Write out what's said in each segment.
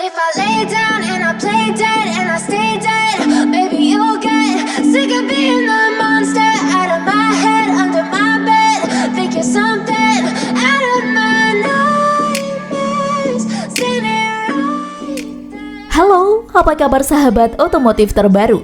if I lay down and I play dead and I stay dead, maybe you'll get sick of being the monster out of my head, under my bed. Think you're something out of my nightmares. Seen it right there. Halo, apa kabar sahabat otomotif terbaru?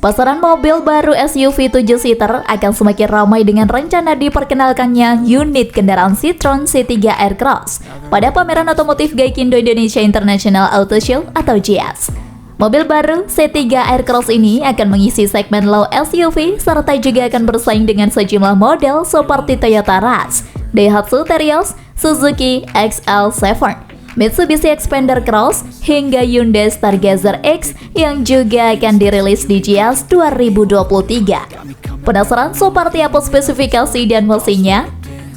Pasaran mobil baru SUV 7-seater akan semakin ramai dengan rencana diperkenalkannya unit kendaraan Citroen C3 Aircross pada pameran otomotif Gaikindo Indonesia International Auto Show atau GIAS. Mobil baru C3 Aircross ini akan mengisi segmen low SUV serta juga akan bersaing dengan sejumlah model seperti Toyota Rush, Daihatsu Terios, Suzuki XL7, Mitsubishi Xpander Cross, hingga Hyundai Stargazer X yang juga akan dirilis di GIAS 2023. Penasaran seperti apa spesifikasi dan mesinnya?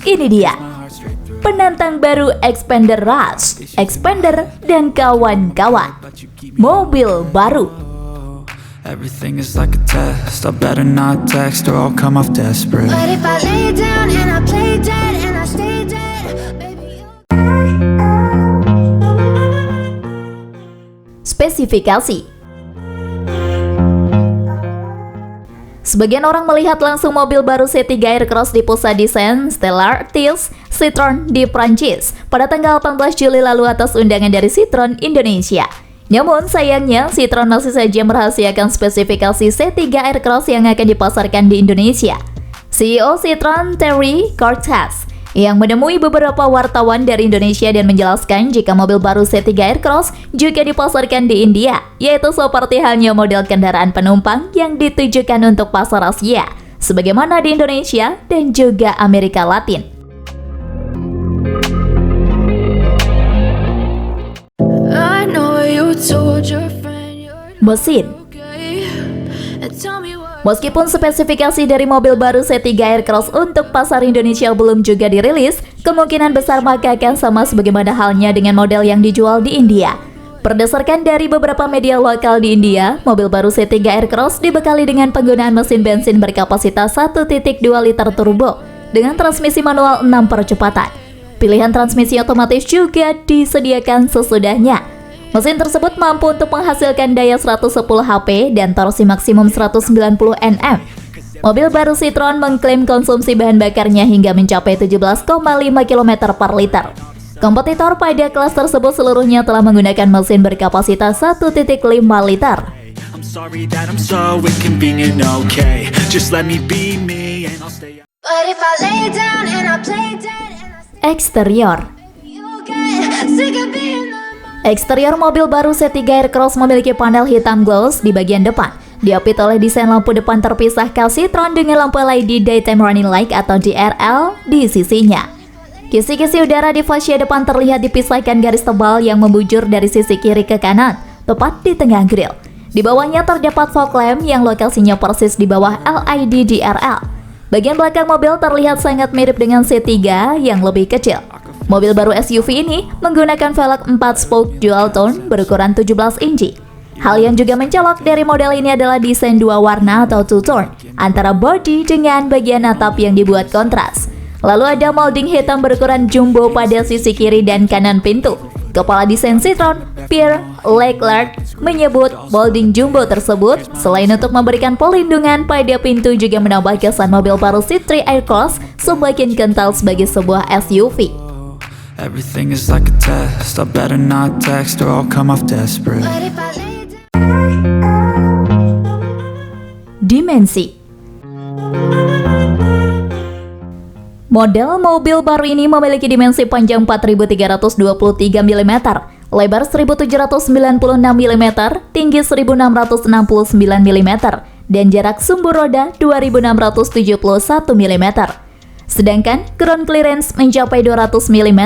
Ini dia, penantang baru Xpander Rush, Xpander dan kawan-kawan. Mobil baru. Everything is like a test. I better not text or I'll come off desperate. But if I lay down and I play dead and I stay dead, baby you. Spesifikasi. Sebagian orang melihat langsung mobil baru C3 Aircross di pusat desain Stellantis Citroen di Prancis pada tanggal 18 Juli lalu atas undangan dari Citroen Indonesia. Namun sayangnya Citroen masih saja merahasiakan spesifikasi C3 Aircross yang akan dipasarkan di Indonesia. CEO Citroen Thierry Cortez yang menemui beberapa wartawan dari Indonesia dan menjelaskan jika mobil baru C3 Aircross juga dipasarkan di India, yaitu seperti halnya model kendaraan penumpang yang ditujukan untuk pasar Asia, sebagaimana di Indonesia dan juga Amerika Latin. Mesin. Meskipun spesifikasi dari mobil baru C3 Aircross untuk pasar Indonesia belum juga dirilis, kemungkinan besar maka akan sama sebagaimana halnya dengan model yang dijual di India. Berdasarkan dari beberapa media lokal di India, mobil baru C3 Aircross dibekali dengan penggunaan mesin bensin berkapasitas 1.2 liter turbo dengan transmisi manual 6 percepatan. Pilihan transmisi otomatis juga disediakan sesudahnya. Mesin tersebut mampu untuk menghasilkan daya 110 HP dan torsi maksimum 190 Nm. Mobil baru Citroen mengklaim konsumsi bahan bakarnya hingga mencapai 17,5 km per liter. Kompetitor pada kelas tersebut seluruhnya telah menggunakan mesin berkapasitas 1.5 liter. Eksterior. Eksterior mobil baru C3 Aircross memiliki panel hitam gloss di bagian depan. Diapit oleh desain lampu depan terpisah khas Citroen dengan lampu LED Daytime Running Light atau DRL di sisinya. Kisi-kisi udara di fascia depan terlihat dipisahkan garis tebal yang membujur dari sisi kiri ke kanan, tepat di tengah grill. Di bawahnya terdapat fog lamp yang lokasinya persis di bawah LED DRL. Bagian belakang mobil terlihat sangat mirip dengan C3 yang lebih kecil. Mobil baru SUV ini menggunakan velg 4-spoke dual tone berukuran 17 inci. Hal yang juga mencolok dari model ini adalah desain dua warna atau two-tone antara bodi dengan bagian atap yang dibuat kontras. Lalu ada molding hitam berukuran jumbo pada sisi kiri dan kanan pintu. Kepala desain Citroen, Pierre Leclerc, menyebut molding jumbo tersebut selain untuk memberikan pelindungan pada pintu juga menambah kesan mobil baru C3 Aircross semakin kental sebagai sebuah SUV. Everything is like a test. I better not text or I'll come off desperate. Dimensi. Model mobil baru ini memiliki dimensi panjang 4.323 mm, lebar 1.796 mm, tinggi 1.669 mm, dan jarak sumbu roda 2.671 mm. Sedangkan ground clearance mencapai 200 mm.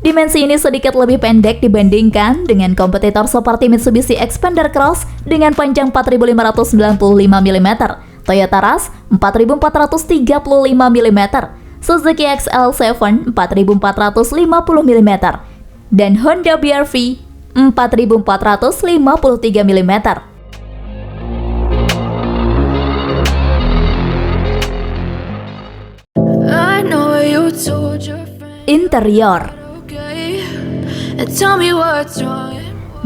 Dimensi ini sedikit lebih pendek dibandingkan dengan kompetitor seperti Mitsubishi Xpander Cross dengan panjang 4.595 mm, Toyota Rush 4.435 mm, Suzuki XL7 4.450 mm, dan Honda BR-V 4.453 mm. Interior.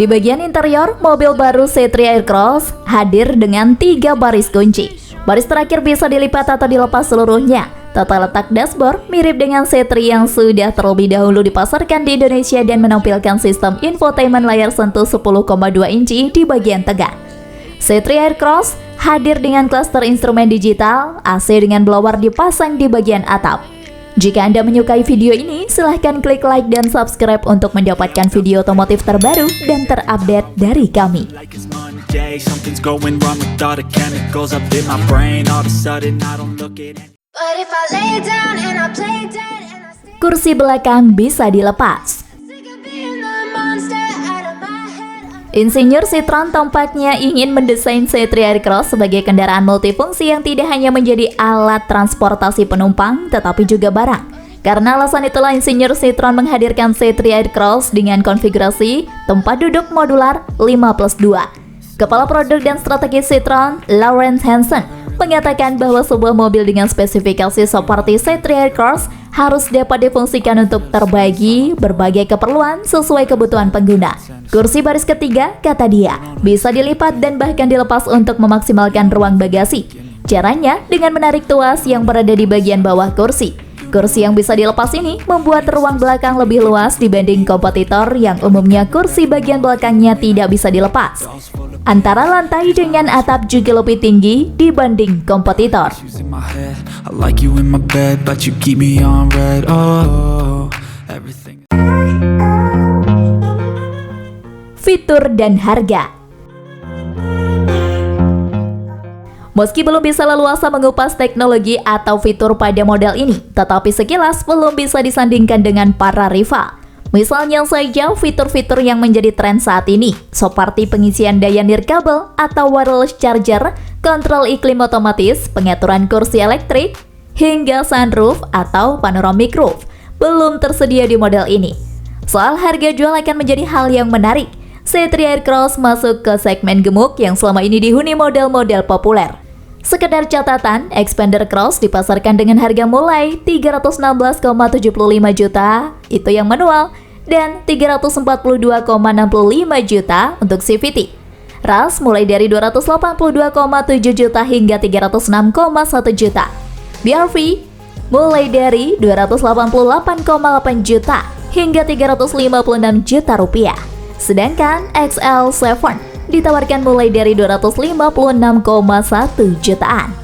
Di bagian interior, mobil baru C3 Aircross hadir dengan 3 baris kunci. Baris terakhir bisa dilipat atau dilepas seluruhnya. Tata letak dashboard mirip dengan C3 yang sudah terlebih dahulu dipasarkan di Indonesia dan menampilkan sistem infotainment layar sentuh 10,2 inci di bagian tengah. C3 Aircross hadir dengan klaster instrumen digital, AC dengan blower dipasang di bagian atap. Jika Anda menyukai video ini, silahkan klik like dan subscribe untuk mendapatkan video otomotif terbaru dan terupdate dari kami. Kursi belakang bisa dilepas. Insinyur Citroen tampaknya ingin mendesain C3 Aircross sebagai kendaraan multifungsi yang tidak hanya menjadi alat transportasi penumpang, tetapi juga barang. Karena alasan itulah Insinyur Citroen menghadirkan C3 Aircross dengan konfigurasi tempat duduk modular 5+2. Kepala Produk dan Strategi Citroen, Lawrence Hansen, mengatakan bahwa sebuah mobil dengan spesifikasi seperti C3 Aircross harus dapat difungsikan untuk terbagi berbagai keperluan sesuai kebutuhan pengguna. Kursi baris ketiga, kata dia, bisa dilipat dan bahkan dilepas untuk memaksimalkan ruang bagasi. Caranya dengan menarik tuas yang berada di bagian bawah kursi. Kursi yang bisa dilepas ini membuat ruang belakang lebih luas dibanding kompetitor yang umumnya kursi bagian belakangnya tidak bisa dilepas. Antara lantai dengan atap juga lebih tinggi dibanding kompetitor. Fitur dan harga. Meski belum bisa leluasa mengupas teknologi atau fitur pada model ini, tetapi sekilas belum bisa disandingkan dengan para rival. Misalnya saja fitur-fitur yang menjadi tren saat ini, seperti pengisian daya nirkabel atau wireless charger, kontrol iklim otomatis, pengaturan kursi elektrik, hingga sunroof atau panoramic roof, belum tersedia di model ini. Soal harga jual akan menjadi hal yang menarik. C3 Aircross masuk ke segmen gemuk yang selama ini dihuni model-model populer. Sekedar catatan, Xpander Cross dipasarkan dengan harga mulai 316,75 juta, itu yang manual, dan 342,65 juta untuk CVT. Rush mulai dari 282,7 juta hingga 306,1 juta. BRV mulai dari 288,8 juta hingga 356 juta rupiah. Sedangkan XL7 ditawarkan mulai dari 256,1 jutaan.